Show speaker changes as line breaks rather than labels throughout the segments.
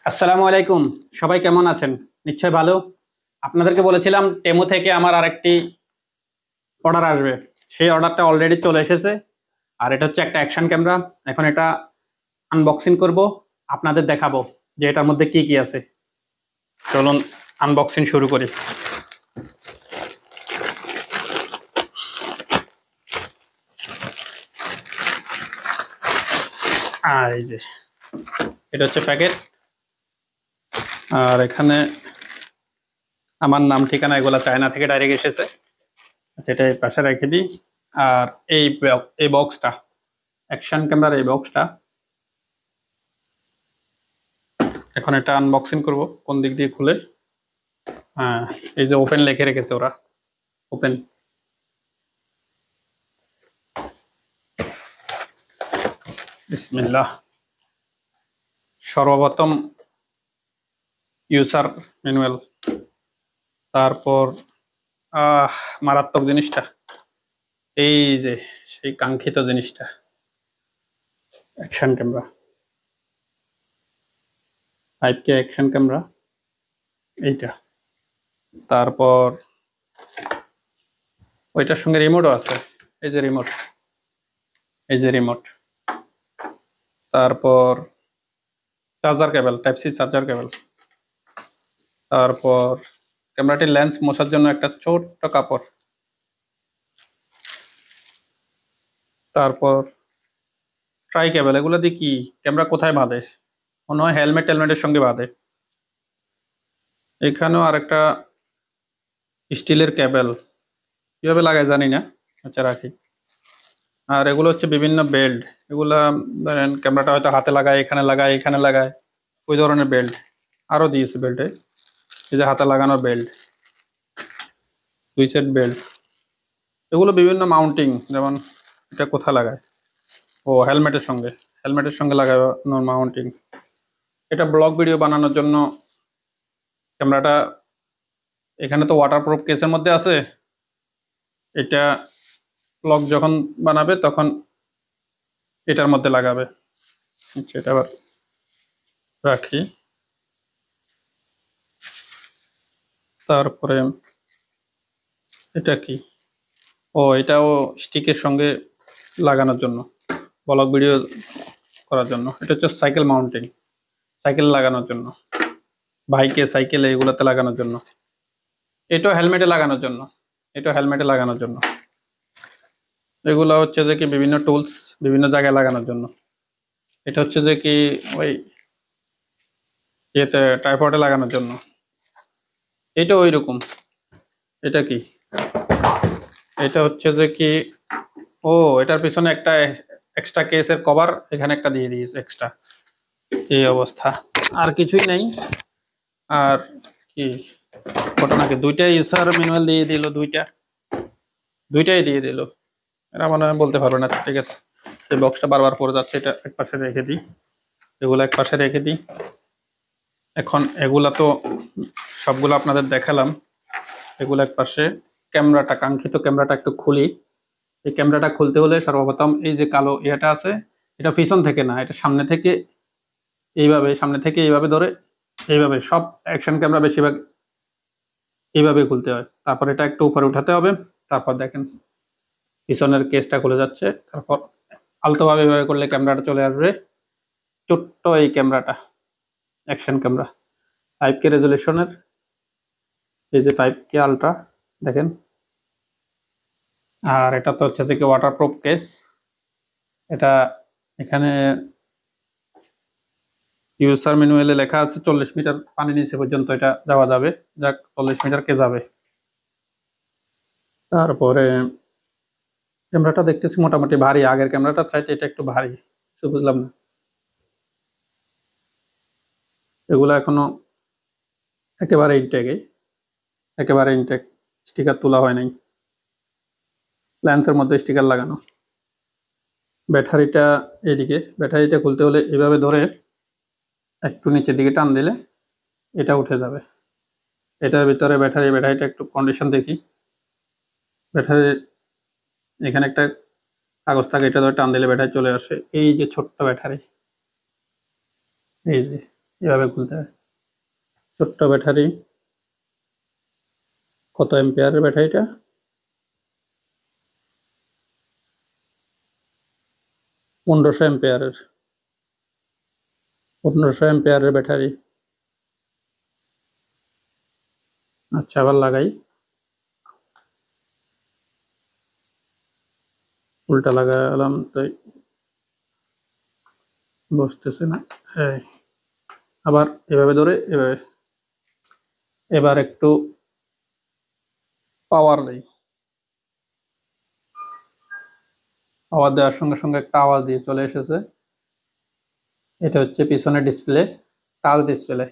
আসসালামু আলাইকুম। সবাই কেমন আছেন? নিশ্চয় ভালো। আপনাদেরকে বলেছিলাম টেমু থেকে আমার আরেকটি অর্ডার আসবে। সেই অর্ডারটা অলরেডি চলে এসেছে। আর এটা হচ্ছে একটা অ্যাকশন ক্যামেরা। এখন এটা আনবক্সিং করব, আপনাদের দেখাবো যে এটার মধ্যে কি কি আছে। চলুন আনবক্সিং শুরু করি। এই যে এটা হচ্ছে প্যাকেট। আর এখানে আমার নাম ঠিকানা এগুলা চায়না থেকে ডাইরেক্ট এসেছে। আচ্ছা, এটা এই পাশে রেখে দিই। আর এই বক্সটা, অ্যাকশন ক্যামেরার এই বক্সটা, এখন এটা আনবক্সিং করব। কোন দিক দিয়ে খুলে? হ্যাঁ, এই যে ওপেন লিখে রেখেছে ওরা, ওপেন। বিসমিল্লাহ। সর্বপ্রথম ইউজার ম্যানুয়াল, তারপর আহ মারাত্মক জিনিসটা, এই যে সেই কাঙ্ক্ষিত জিনিসটা, action camera, 5K action camera এইটা। তারপর ওইটার সঙ্গে রিমোটও আছে, এই যে রিমোট, এই যে রিমোট। তারপর charger cable, type C charger cable. তারপর ক্যামেরাটির লেন্স মোছার জন্য একটা ছোট্ট কাপড়। তারপর ট্রাই কেবল। এগুলো দিয়ে কি ক্যামেরা কোথায় বাঁধে? মনে হয় হেলমেটের সঙ্গে বাঁধে। এখানেও আরেকটা স্টিলের কেবল, কিভাবে লাগায় জানি না। আচ্ছা, রাখি। আর এগুলো হচ্ছে বিভিন্ন বেল্ট। এগুলা ধরেন ক্যামেরাটা হয়তো হাতে লাগায়, এখানে লাগায়, এখানে লাগায়, ওই ধরনের বেল্ট আরো দিয়েছে বেল্টে। এই যে হাতে লাগানোর বেল্ট, 2 সেট বেল্ট। এগুলো বিভিন্ন মাউন্টিং, যেমন এটা কোথায় লাগায়? ও হেলমেটের সঙ্গে লাগানোর মাউন্টিং। এটা ব্লগ ভিডিও বানানোর জন্য। ক্যামেরাটা এখানে তো ওয়াটারপ্রুফ কেসের মধ্যে আছে। এটা ব্লগ যখন বানাবে তখন এটার মধ্যে লাগাবে। আচ্ছা, এটা আবার রাখি। তারপরে এটা কি? ও, এটাও স্টিকের সঙ্গে লাগানোর জন্য, ব্লগ ভিডিও করার জন্য। এটা হচ্ছে সাইকেল মাউন্টিং, সাইকেল লাগানোর জন্য, বাইকে, সাইকেলে, এগুলোতে লাগানোর জন্য। এটাও হেলমেটে লাগানোর জন্য, এটাও হেলমেটে লাগানোর জন্য। এগুলো হচ্ছে যে কি বিভিন্ন টুলস বিভিন্ন জায়গায় লাগানোর জন্য। এটা হচ্ছে যে কি ওই ইয়েতে ট্রাইপডে লাগানোর জন্য। এটা ওই রকম। এটা কি? এটা হচ্ছে যে কি, ও, এটার পিছনে একটা এক্সট্রা কেসের কভার এখানে একটা দিয়ে দিয়েছে এক্সট্রা। এই অবস্থা, আর কিছুই নেই। আর কি ঘটনা কি, দুইটা ইউজার ম্যানুয়াল দিয়ে দিল, দুইটাই দিয়ে দিল। এরা মনে হয় বলতে পারবে না। ঠিক আছে, এই বক্সটা বারবার পড়ে যাচ্ছে, এটা এক পাশে রেখে দিই, এগুলো এক পাশে রেখে দিই। এখন এগুলা তো সবগুলো আপনাদের দেখালাম, এগুলো এক পাশে। ক্যামেরাটা, কাঙ্ক্ষিত ক্যামেরাটা একটু খুলি। এই ক্যামেরাটা খুলতে হলে সর্বপ্রথম এই যে কালো ইয়েটা আছে, এটা পিছন থেকে না, এটা সামনে থেকে। এইভাবে সামনে থেকে এইভাবে ধরে, এইভাবে সব অ্যাকশন ক্যামেরা বেশিরভাগ এইভাবে খুলতে হয়। তারপর এটা একটু উপরে উঠাতে হবে। তারপর দেখেন পিছনের কেসটা খুলে যাচ্ছে। তারপর আলতোভাবে এভাবে করলে ক্যামেরাটা চলে আসবে। ছোট্ট এই ক্যামেরাটা, অ্যাকশন ক্যামেরা, 5K রেজুলেশনের। এই যে 5K আলট্রা, দেখেন। আর এটা তো হচ্ছে যে কি ওয়াটারপ্রুফ কেস। এটা এখানে ইউজার ম্যানুয়ালে লেখা আছে 40 মিটার পানি নিচে পর্যন্ত এটা যাওয়া যাবে। যাক, 40 মিটার কে যাবে। তারপরে ক্যামেরাটা দেখতেছি মোটামুটি ভারী, আগের ক্যামেরাটা চাইতে এটা একটু ভারী। কিছু বুঝলাম না। এগুলো এখনো একেবারে ইনটেক, একেবারে ইনটেক, স্টিকার তোলা হয় নাই, লেন্সের মধ্যে স্টিকার লাগানো। ব্যাটারিটা এদিকে, ব্যাটারিটা খুলতে হলে এভাবে ধরে একটু নিচের দিকে টান দিলে এটা উঠে যাবে। এটার ভিতরে ব্যাটারিটা একটু কন্ডিশন দেখি। ব্যাটারির এখানে একটা কাগজ থাকে, এটা ধরে টান দিলে ব্যাটারি চলে আসে। এই যে ছোট্ট ব্যাটারি, এই যে এভাবে খুলতে হয়। ছোট্ট ব্যাটারি, কত এম্পিয়ারের ব্যাটারিটা? 1500 এম্পিয়ারের, 1500 এম্পিয়ারের ব্যাটারি। আচ্ছা, আবার লাগাই। উল্টা লাগালাম তাই বসতেছে না। হ্যাঁ, আবার এভাবে ধরে এভাবে। এবার একটু পাওয়ার দেই। পাওয়ার দেওয়ার সঙ্গে সঙ্গে একটা আওয়াজ দিয়ে চলে এসেছে। এটা হচ্ছে পিছনের ডিসপ্লে, টাচ ডিসপ্লে।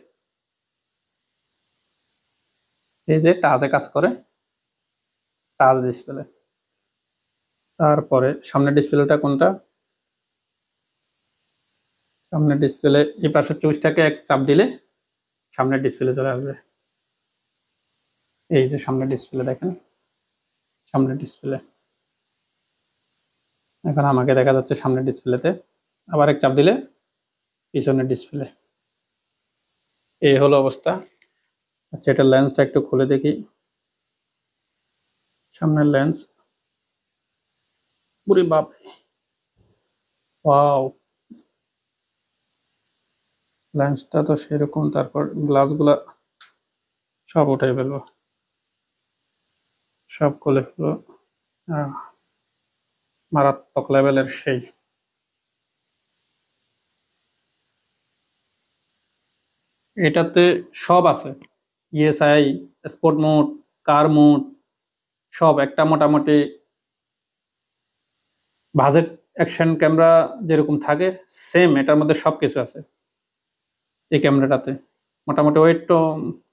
এই যে টাচে কাজ করে, টাচ ডিসপ্লে। তারপরে সামনের ডিসপ্লেটা কোনটা? সামনের ডিসপ্লে এই পাশের চুইচটাকে এক চাপ দিলে সামনের ডিসপ্লে চলে আসবে। এই যে সামনের ডিসপ্লে, দেখেন সামনের ডিসপ্লে। এখন আমাকে দেখা যাচ্ছে সামনের ডিসপ্লেতে। আবার এক চাপ দিলে পিছনের ডিসপ্লে। এই হলো অবস্থা। আচ্ছা, এটা লেন্সটা একটু খুলে দেখি। সামনের লেন্স, পুরি বাপ, ওয়াও, লেন্সটা তো সেরকম। তারপর গ্লাসগুলা সব উঠাই ফেলবো, সব খুলে ফেলবো। মারাত্মক লেভেলের সেই। এটাতে সব আছে, ইএসআই, স্পোর্ট মোড, কার মোড, সব। একটা মোটামুটি বাজেট অ্যাকশন ক্যামেরা যেরকম থাকে সেম এটার মধ্যে সবকিছু আছে এই ক্যামেরাটাতে। মোটামুটি ওয়েটও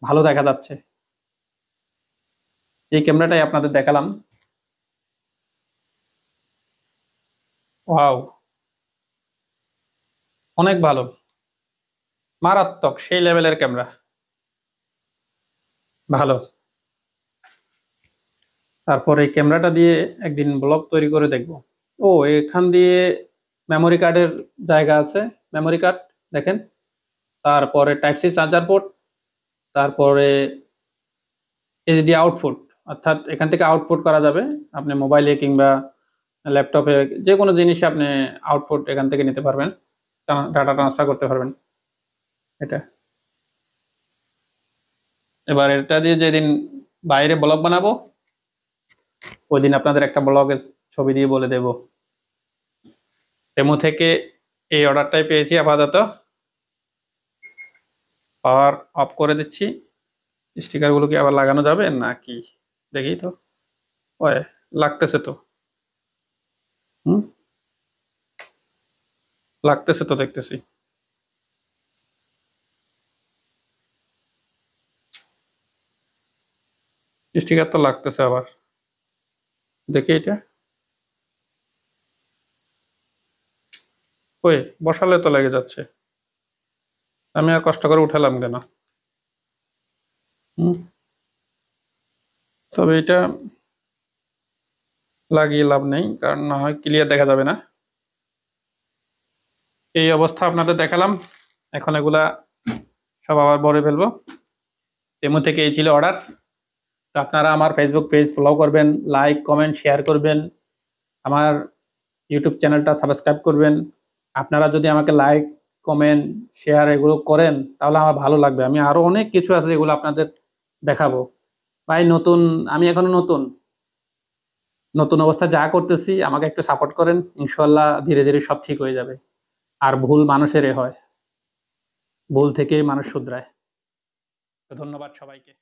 ভালো দেখা যাচ্ছে। এই ক্যামেরাটাই আপনাদের দেখালাম। ওয়াও, অনেক ভালো, মারাত্মক সেই লেভেলের ক্যামেরা, ভালো। তারপর এই ক্যামেরাটা দিয়ে একদিন ব্লগ তৈরি করে দেখব। ও, এখান দিয়ে মেমোরি কার্ডের জায়গা আছে, মেমোরি কার্ড দেখেন। তারপরে টাইপ সি চার্জার পোর্ট, তারপরে এইচডি আউটপুট, অর্থাৎ এখান থেকে আউটপুট করা যাবে। আপনি মোবাইলে কিংবা ল্যাপটপে যে কোনো জিনিসে আপনি আউটপুট এখান থেকে নিতে পারবেন, ডাটা ট্রান্সফার করতে পারবেন। এটা এবার এটা দিয়ে যেদিন বাইরে ব্লগ বানাবো ওই দিন আপনাদের একটা ব্লগের ছবি দিয়ে বলে দেব। টেমো থেকে এই অর্ডারটাই পেয়েছি আপাতত। পাওয়ার অফ করে দিচ্ছি। স্টিকারগুলো কি আবার লাগানো যাবে নাকি দেখি তো। ওই লাগতেছে তো, হুম, লাগতেছে তো, দেখতেছি। স্টিকার তো লাগতেছে আবার, দেখি এটা। ওই বসালে তো লেগে যাচ্ছে, আমি আর কষ্ট করে উঠালাম কেন? হুম, তবে এটা লাগিয়ে লাভ নেই, কারণ না হয় ক্লিয়ার দেখা যাবে না। এই অবস্থা আপনাদের দেখালাম। এখন এগুলা সব আবার ভরে ফেলবো। টেমো থেকে এই ছিল অর্ডার। তো আপনারা আমার ফেসবুক পেজ ফলো করবেন, লাইক কমেন্ট শেয়ার করবেন, আমার ইউটিউব চ্যানেলটা সাবস্ক্রাইব করবেন। আপনারা যদি আমাকে লাইক কমেন্ট শেয়ার এগুলো করেন তাহলে আমার ভালো লাগবে। আমি আরো অনেক কিছু আছে যেগুলো আপনাদের দেখাবো। ভাই নতুন, আমি এখনো নতুন, নতুন অবস্থা যা করতেছি আমাকে একটু সাপোর্ট করেন, ইনশাল্লাহ ধীরে ধীরে সব ঠিক হয়ে যাবে। আর ভুল মানুষেরই হয়, ভুল থেকে মানুষ শুধরায়। তো ধন্যবাদ সবাইকে।